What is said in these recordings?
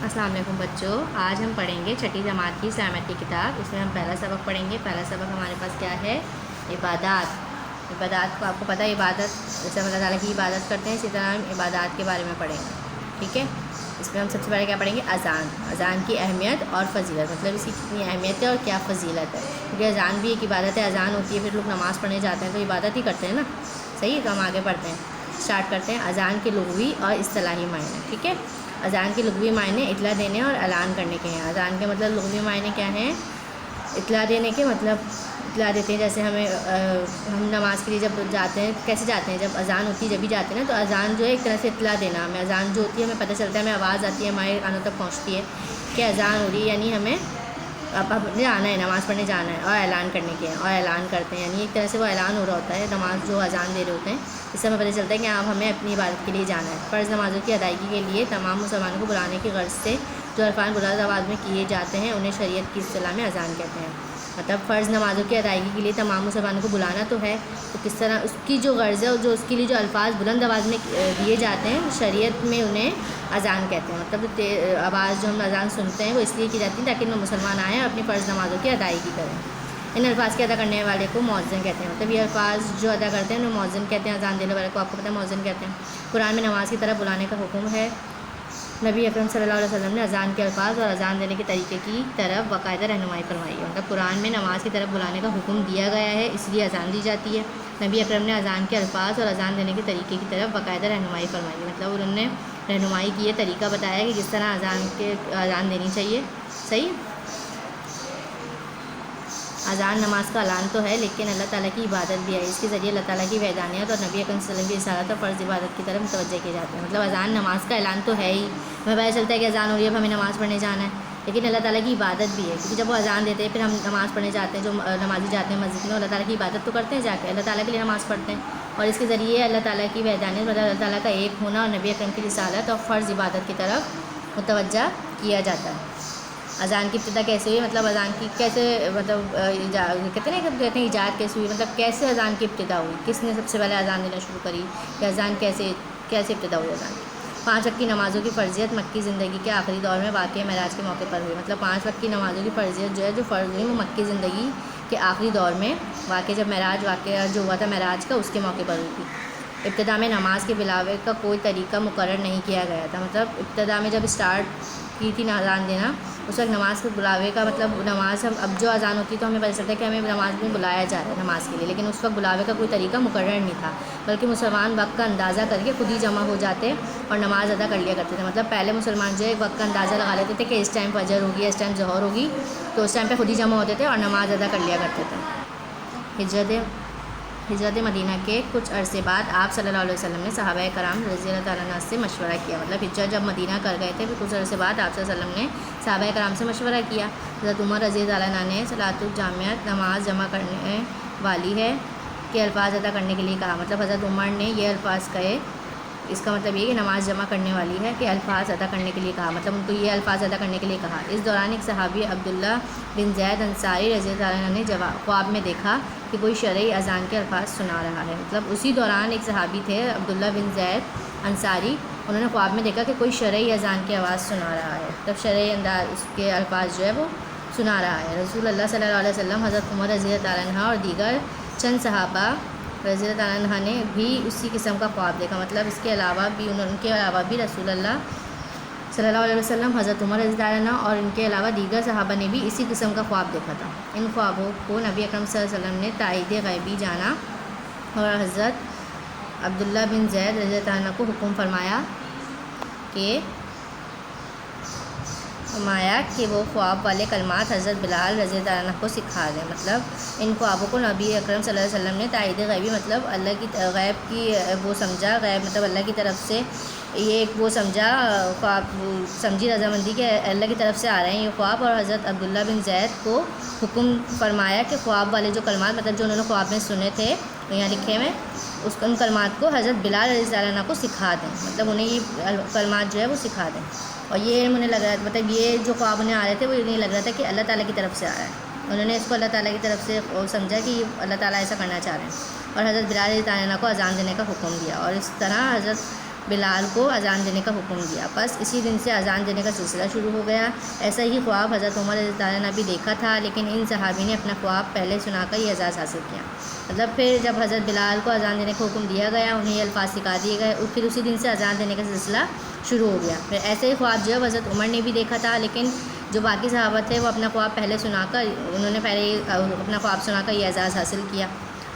السلام علیکم بچوں، آج ہم پڑھیں گے چھٹی جماعت کی اسلامت کی کتاب۔ اس میں ہم پہلا سبق پڑھیں گے۔ پہلا سبق ہمارے پاس کیا ہے؟ عبادات کو آپ کو پتہ ہے، عبادت جیسے ہم اللہ تعالیٰ کی عبادت کرتے ہیں اسی طرح ہم عبادات کے بارے میں پڑھیں گے، ٹھیک ہے؟ اس میں ہم سب سے پہلے کیا پڑھیں گے؟ اذان کی اہمیت اور فضیلت، مطلب اس کی کتنی اہمیت ہے اور کیا فضیلت ہے، کیونکہ اذان بھی ایک عبادت ہے۔ اذان ہوتی ہے، پھر لوگ نماز پڑھنے جاتے ہیں تو عبادت ہی کرتے ہیں نا، صحیح؟ تو ہم آگے پڑھتے ہیں، اسٹارٹ کرتے ہیں۔ اذان کے لغوی اور اصطلاحی معنی، ٹھیک ہے؟ اذان کے لغوی معنی اطلاع دینے اور اعلان کرنے کے ہیں۔ اذان کے مطلب لغوی معنی کیا ہیں؟ اطلاع دینے کے، مطلب اطلاع دیتے ہیں، جیسے ہم نماز کے لیے جب جاتے ہیں، کیسے جاتے ہیں؟ جب اذان ہوتی ہے جب بھی جاتے ہیں نا، تو اذان جو ہے ایک طرح سے اطلاع دینا، ہمیں اذان جو ہوتی ہے ہمیں پتہ چلتا ہے، ہمیں آواز آتی ہے، ہمارے کانوں تک پہنچتی ہے کہ اذان ہو رہی ہے، یعنی ہمیں اب جانا ہے، نماز پڑھنے جانا ہے، اور اعلان کرنے کے ہیں، اور اعلان کرتے ہیں، یعنی ایک طرح سے وہ اعلان ہو رہا ہوتا ہے، نماز جو اذان دے رہے ہوتے ہیں، اس سے ہمیں پتہ چلتا ہے کہ اب ہمیں اپنی عبادت کے لیے جانا ہے۔ فرض نمازوں کی ادائیگی کے لیے تمام مسلمانوں کو بلانے کی غرض سے جو الفاظ بلند آواز میں کیے جاتے ہیں انہیں شریعت کی اصطلاح میں اذان کہتے ہیں۔ مطلب فرض نمازوں کی ادائیگی کے لیے تمام مسلمانوں کو بلانا تو ہے، تو کس طرح اس کی جو غرض ہے اور جو اس کے لیے جو الفاظ بلند آواز میں دیے جاتے ہیں، شریعت میں انہیں اذان کہتے ہیں۔ مطلب آواز جو ہم اذان سنتے ہیں وہ اس لیے کی جاتی ہے تاکہ ان میں مسلمان آئیں اور اپنی فرض نمازوں کی ادائیگی کریں۔ ان الفاظ کے ادا کرنے والے کو مؤذن کہتے ہیں، مطلب یہ الفاظ جو ادا کرتے ہیں انہیں مؤذن کہتے ہیں، اذان دینے والے کو آپ کو پتہ ہے مؤذن کہتے ہیں۔ قرآن میں نماز کی طرف بلانے کا حکم ہے۔ نبی اکرم صلی اللہ علیہ وسلم نے اذان کے الفاظ اور اذان دینے کے طریقے کی طرف باقاعدہ رہنمائی فرمائی ہے۔ مطلب قرآن میں نماز کی طرف بلانے کا حکم دیا گیا ہے، اس لیے اذان دی جاتی ہے۔ نبی اکرم نے اذان کے الفاظ اور اذان دینے کے طریقے کی طرف باقاعدہ رہنمائی فرمائی ہے، مطلب انہوں نے رہنمائی کی، یہ طریقہ بتایا کہ کس طرح اذان دینی چاہیے، صحیح؟ اذان نماز کا اعلان تو ہے لیکن اللہ تعالیٰ کی عبادت بھی ہے، اس کے ذریعے اللہ تعالیٰ کی وحدانیت اور نبی اکرم صلی اللہ علیہ وسلم کی رسالت اور فرض عبادت کی طرف متوجہ کیے جاتے ہیں۔ مطلب اذان نماز کا اعلان تو ہے ہی، ہمیں پتہ چلتا ہے کہ اذان ہو رہی ہے، اب ہمیں نماز پڑھنے جانا ہے، لیکن اللہ تعالیٰ کی عبادت بھی ہے، کیونکہ جب وہ اذان دیتے ہیں پھر ہم نماز پڑھنے جاتے ہیں، جو نمازی جاتے ہیں مسجد میں، اللہ تعالیٰ کی عبادت تو کرتے ہیں، جا کے اللہ تعالیٰ کے لیے نماز پڑھتے ہیں، اور اس کے ذریعے اللہ تعالیٰ کی وحدانیت، مطلب اللہ تعالیٰ کا ایک ہونا اور نبی اکرم کی رسالت اور فرض عبادت کی طرف متوجہ کیا جاتا ہے۔ اذان کی ابتدا کیسے ہوئی؟ مطلب اذان کی کیسے، مطلب کہتے ہیں ایجاد کیسے ہوئی، مطلب کیسے اذان کی ابتدا ہوئی، کس نے سب سے پہلے اذان دینا شروع کری، کہ اذان کیسے ابتدا ہوئی اذان کی؟ 5 وقت کی نمازوں کی فرضیت مکی زندگی کے آخری دور میں واقع معراج کے موقع پر ہوئی۔ مطلب 5 وقت کی نمازوں کی فرضیت جو ہے، جو فرض ہوئی، وہ مکی زندگی کے آخری دور میں واقع، جب معراج واقعہ جو ہوا تھا معراج کا، اس کے موقع پر ہوئی تھی۔ ابتدا میں نماز کے بلاوے کا کوئی طریقہ مقرر نہیں کیا گیا تھا، مطلب ابتدا میں جب اسٹارٹ کی تھی اذان دینا، اس وقت نماز کے بلاوے کا مطلب نماز اب جو اذان ہوتی ہے تو ہمیں پتہ چلتا ہے کہ ہمیں نماز میں بلایا جا رہا ہے نماز کے لیے، لیکن اس وقت بلاوے کا کوئی طریقہ مقرر نہیں تھا، بلکہ مسلمان وقت کا اندازہ کر کے خود ہی جمع ہو جاتے اور نماز ادا کر لیا کرتے تھے۔ مطلب پہلے مسلمان جو ہے وقت کا اندازہ لگا لیتے تھے کہ اس ٹائم فجر ہوگی، اس ٹائم ظہر ہوگی، تو اس ٹائم پہ خود ہی جمع ہوتے تھے اور نماز ادا کر لیا کرتے تھے۔ ہجرت مدینہ کے کچھ عرصے بعد آپ صلی اللہ علیہ وسلم نے صحابہ کرام رضی اللہ تعالیٰ عنہ سے مشورہ کیا، مطلب ہجرت جب مدینہ کر گئے تھے پھر کچھ عرصے بعد آپ صلی اللہ علیہ وسلم نے صحابہ کرام سے مشورہ کیا۔ حضرت عمر رضی اللہ عنہ نے صلاۃ الجامعۃ، نماز جمع کرنے والی ہے، کے الفاظ ادا کرنے کے لیے کہا۔ مطلب حضرت عمر نے یہ الفاظ کہے، اس کا مطلب یہ کہ نماز جمع کرنے والی ہے کہ الفاظ ادا کرنے کے لیے کہا، مطلب ان کو یہ الفاظ ادا کرنے کے لیے کہا۔ اس دوران ایک صحابی عبداللہ بن زید انصاری رضی اللہ عنہ نے خواب میں دیکھا کہ کوئی شرعی اذان کے الفاظ سنا رہا ہے۔ مطلب اسی دوران ایک صحابی تھے عبداللہ بن زید انصاری، انہوں نے خواب میں دیکھا کہ کوئی شرعی اذان کی آواز سنا رہا ہے، مطلب شرعی انداز اس کے الفاظ جو ہے وہ سنا رہا ہے۔ رسول اللہ صلی اللہ علیہ وسلم، حضرت عمر رضی اللہ تعالیٰ عنہ اور دیگر چند صحابہ رضی اللہ تعالیٰ عنہ نے بھی اسی قسم کا خواب دیکھا، مطلب اس کے علاوہ بھی ان کے علاوہ بھی رسول اللہ صلی اللہ علیہ وسلم، حضرت عمر رضی اللہ عنہ اور ان کے علاوہ دیگر صحابہ نے بھی اسی قسم کا خواب دیکھا تھا۔ ان خوابوں کو نبی اکرم صلی اللہ علیہ وسلم نے تائید غیبی جانا اور حضرت عبداللہ بن زید رضی اللہ عنہ کو حکم فرمایا کہ وہ خواب والے کلمات حضرت بلال رضی اللہ عنہ کو سکھا دیں۔ مطلب ان خوابوں کو نبی اکرم صلی اللہ علیہ وسلم نے تائید غیبی، مطلب اللہ کی غیب کی وہ سمجھا، غیب مطلب اللہ کی طرف سے یہ ایک وہ سمجھا، خواب سمجھی رضامندی کہ اللہ کی طرف سے آ رہے ہیں یہ خواب، اور حضرت عبداللہ بن زید کو حکم فرمایا کہ خواب والے جو کلمات، مطلب جو انہوں نے خواب میں سنے تھے یہاں لکھے میں، ان کلمات کو حضرت بلال رضی اللہ عنہ کو سکھا دیں، مطلب انہیں یہ کلمات جو ہے وہ سکھا دیں۔ اور یہ علم انہیں لگ رہا ہے، مطلب یہ جو خواب انہیں آ رہے تھے وہ انہیں لگ رہا تھا کہ اللہ تعالیٰ کی طرف سے آ رہا ہے، انہوں نے اس کو اللہ تعالیٰ کی طرف سے سمجھا کہ یہ اللہ تعالیٰ ایسا کرنا چاہ رہے ہیں، اور حضرت بلال رضی اللہ عنہ کو اذان دینے کا حکم دیا، اور اس طرح حضرت بلال کو اذان دینے کا حکم دیا. بس اسی دن سے اذان دینے کا سلسلہ شروع ہو گیا. ایسا ہی خواب حضرت عمر رضی اللہ عنہ نے بھی دیکھا تھا، لیکن ان صحابی نے اپنا خواب پہلے سنا کر یہ اعزاز حاصل کیا. مطلب پھر جب حضرت بلال کو اذان دینے کا حکم دیا گیا، انہیں یہ الفاظ سکھا دیے گئے، اور پھر اسی دن سے اذان دینے کا سلسلہ شروع ہو گیا. پھر ایسے ہی خواب جو ہے حضرت عمر نے بھی دیکھا تھا، لیکن جو باقی صحابہ تھے وہ اپنا خواب پہلے سنا کر اپنا خواب سنا کر یہ اعزاز حاصل کیا.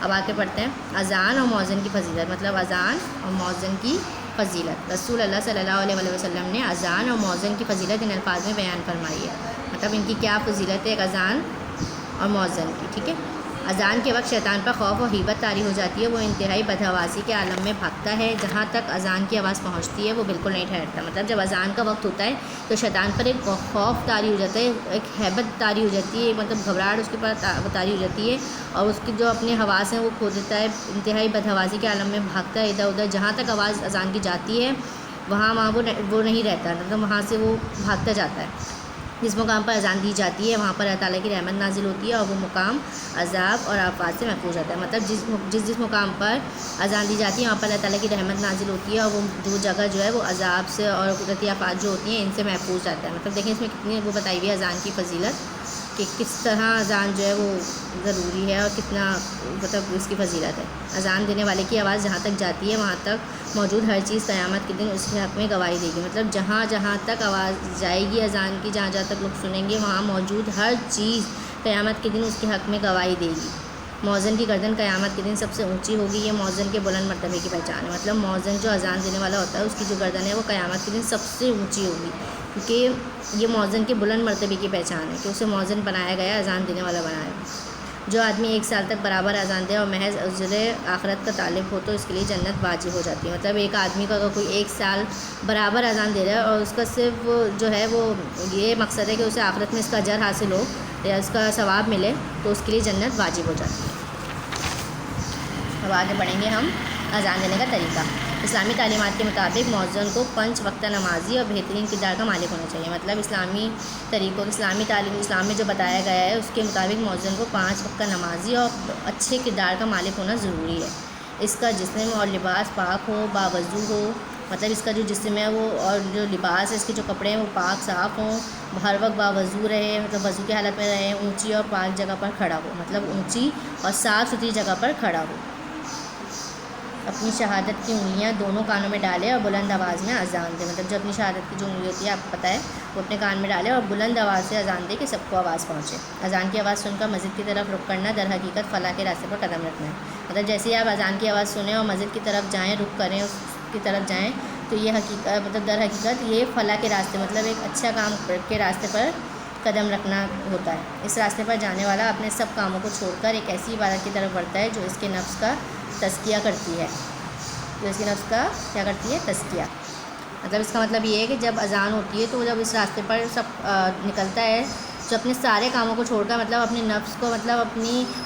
اب آگے پڑھتے ہیں اذان اور مؤذن کی فضیلت. مطلب اذان اور مؤذن کی فضیلت. رسول اللہ صلی اللہ علیہ وسلم نے اذان اور مؤذن کی فضیلت ان الفاظ میں بیان فرمائی ہے. مطلب ان کی کیا فضیلت ہے، ایک اذان اور مؤذن کی. ٹھیک ہے. اذان کے وقت شیطان پر خوف و ہیبت طاری ہو جاتی ہے، وہ انتہائی بدحواسی کے عالم میں بھاگتا ہے. جہاں تک اذان کی آواز پہنچتی ہے وہ بالکل نہیں ٹھہرتا. مطلب جب اذان کا وقت ہوتا ہے تو شیطان پر ایک خوف طاری ہو جاتا ہے، ایک ہیبت طاری ہو جاتی ہے، مطلب گھبراہٹ اس کے پر طاری ہو جاتی ہے، اور اس کی جو اپنے حواس ہیں وہ کھو دیتا ہے. انتہائی بدحواسی کے عالم میں بھاگتا ہے ادھر ادھر. جہاں تک آواز اذان کی جاتی ہے وہاں وہ نہیں رہتا، مطلب وہاں سے وہ بھاگتا جاتا ہے. جس مقام پر اذان دی جاتی ہے وہاں پر اللہ تعالیٰ کی رحمت نازل ہوتی ہے، اور وہ مقام عذاب اور آفات سے محفوظ رہتا ہے. مطلب جس مقام پر اذان دی جاتی ہے وہاں پر اللہ تعالیٰ کی رحمت نازل ہوتی ہے، اور وہ جگہ جو ہے وہ عذاب سے اور قدرتی آفات جو ہوتی ہیں ان سے محفوظ رہتا ہے. مطلب دیکھیں اس میں کتنی وہ بتائی ہوئی ہے اذان کی فضیلت، کہ کس طرح اذان جو ہے وہ ضروری ہے اور کتنا مطلب اس کی فضیلت ہے. اذان دینے والے کی آواز جہاں تک جاتی ہے وہاں تک موجود ہر چیز قیامت کے دن اس کے حق میں گواہی دے گی. مطلب جہاں تک آواز جائے گی اذان کی، جہاں تک لوگ سنیں گے، وہاں موجود ہر چیز قیامت کے دن اس کے حق میں گواہی دے گی. مؤذن کی گردن قیامت کے دن سب سے اونچی ہوگی. یہ مؤذن کے بلند مرتبے کی پہچان ہے. مطلب مؤذن جو اذان دینے والا ہوتا ہے اس کی جو گردن ہے وہ قیامت کے دن سب سے اونچی ہوگی، کیونکہ یہ مؤذن کے بلند مرتبے کی پہچان ہے کہ اسے مؤذن بنایا گیا، اذان دینے والا بنایا. جو آدمی 1 سال تک برابر اذان دے اور محض عذر آخرت کا طالب ہو تو اس کے لیے جنت واجب ہو جاتی ہے. مطلب ایک آدمی کو اگر کوئی 1 سال برابر اذان دے رہا ہے اور اس کا صرف جو ہے وہ یہ مقصد ہے کہ اسے آخرت میں اس کا اجر حاصل ہو یا اس کا ثواب ملے، تو اس کے لیے جنت واجب ہو جاتی ہے. اب آگے بڑھیں گے ہم اذان دینے کا طریقہ. اسلامی تعلیمات کے مطابق مؤذن کو 5 وقتہ نمازی اور بہترین کردار کا مالک ہونا چاہیے. مطلب اسلامی طریقوں اسلامی تعلیم اسلام میں جو بتایا گیا ہے اس کے مطابق مؤذن کو 5 وقتہ نمازی اور اچھے کردار کا مالک ہونا ضروری ہے. اس کا جسم اور لباس پاک ہو، باوضو ہو. مطلب اس کا جو جسم ہے وہ اور جو لباس ہے، اس کے جو کپڑے ہیں وہ پاک صاف ہوں، ہر وقت باوضو رہے، مطلب وضو کی حالت میں رہے، اونچی اور پاک جگہ پر کھڑا ہو. مطلب اونچی اور صاف ستھری جگہ پر کھڑا ہو. اپنی شہادت کی انگلیاں دونوں کانوں میں ڈالے اور بلند آواز میں اذان دے. مطلب جو اپنی شہادت کی جو انگلی ہوتی ہے آپ کو پتہ ہے، وہ اپنے کان میں ڈالے اور بلند آواز سے اذان دے کہ سب کو آواز پہنچے. اذان کی آواز سن کر مسجد کی طرف رخ کرنا در حقیقت فلاح کے راستے پر قدم رکھنا ہے. مطلب جیسے ہی آپ اذان کی آواز سنیں اور مسجد کی طرف جائیں، رخ کریں، اس کی طرف جائیں، تو یہ حقیقت مطلب در حقیقت یہ فلاح کے راستے، مطلب ایک اچھا کام کے راستے پر قدم رکھنا ہوتا ہے. اس راستے پر جانے والا اپنے سب کاموں کو چھوڑ کر ایک ایسی عبادت کی طرف بڑھتا ہے جو اس کے نفس کا تزکیہ کرتی ہے. کیا کرتی ہے؟ تزکیہ. مطلب اس کا مطلب یہ ہے کہ جب اذان ہوتی ہے تو جب اس راستے پر سب نکلتا ہے جو اپنے سارے کاموں کو چھوڑ کر، مطلب اپنے نفس کو، مطلب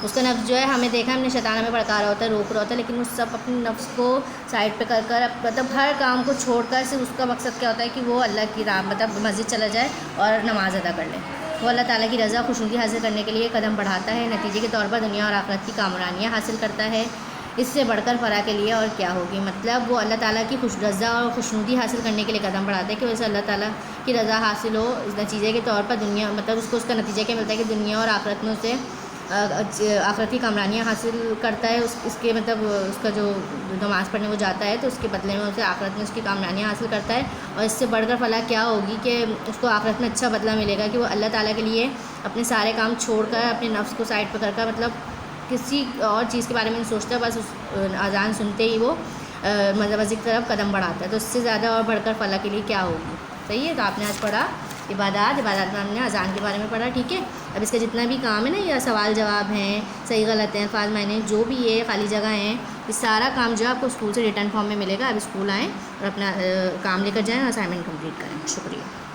اس کا نفس جو ہے، ہمیں دیکھا ہم نے شیطان ہمیں بھڑکا رہا ہوتا ہے، روک رہا ہوتا ہے، لیکن اس سب اپنے نفس کو سائڈ پہ کر مطلب ہر کام کو چھوڑ کر صرف اس کا مقصد کیا ہوتا ہے کہ وہ اللہ کی راہ، مطلب مسجد چلا جائے اور نماز ادا کر لے. وہ اللہ تعالیٰ کی رضا خوشنودی حاصل کرنے کے لیے قدم بڑھاتا ہے. نتیجے کے طور پر دنیا اور آخرت کی کامرانیاں حاصل کرتا ہے. اس سے بڑھ کر فلاح کے لیے اور کیا ہوگی. مطلب وہ اللہ تعالیٰ کی رضا اور خوشنودی حاصل کرنے کے لیے قدم بڑھاتا ہے کہ اسے اللہ تعالیٰ کی رضا حاصل ہو. اس نتیجے کے طور پر دنیا، مطلب اس کا نتیجہ کیا ملتا ہے کہ دنیا اور آخرت میں اسے آخرت کی کامرانیاں حاصل کرتا ہے. اس کے مطلب اس کا جو نماز پڑھنے وہ جاتا ہے تو اس کے بدلے میں اسے آخرت میں اس کی کامرانیاں حاصل کرتا ہے. اور اس سے بڑھ کر فلاح کیا ہوگی کہ اس کو آخرت میں اچھا بدلہ ملے گا کہ وہ اللہ تعالیٰ کے لیے اپنے سارے کام چھوڑ کر، اپنے نفس کو سائڈ پہ کر کر، مطلب کسی اور چیز کے بارے میں نہیں سوچتا، بس اس اذان سنتے ہی وہ مسجد کی طرف قدم بڑھاتا ہے. تو اس سے زیادہ اور بڑھ کر فلاح کے لیے کیا ہوگی. صحیح ہے. تو آپ نے آج پڑھا عبادات میں ہم نے اذان کے بارے میں پڑھا. ٹھیک ہے. اب اس کا جتنا بھی کام ہے نا، یہ سوال جواب ہیں، صحیح غلط ہیں، الفاظ معنی، جو بھی یہ خالی جگہ ہیں، یہ سارا کام جو ہے آپ کو اسکول سے ریٹرن فارم میں ملے گا. اب اسکول آئیں اور اپنا کام لے کر جائیں اور اسائنمنٹ کمپلیٹ کریں. شکریہ.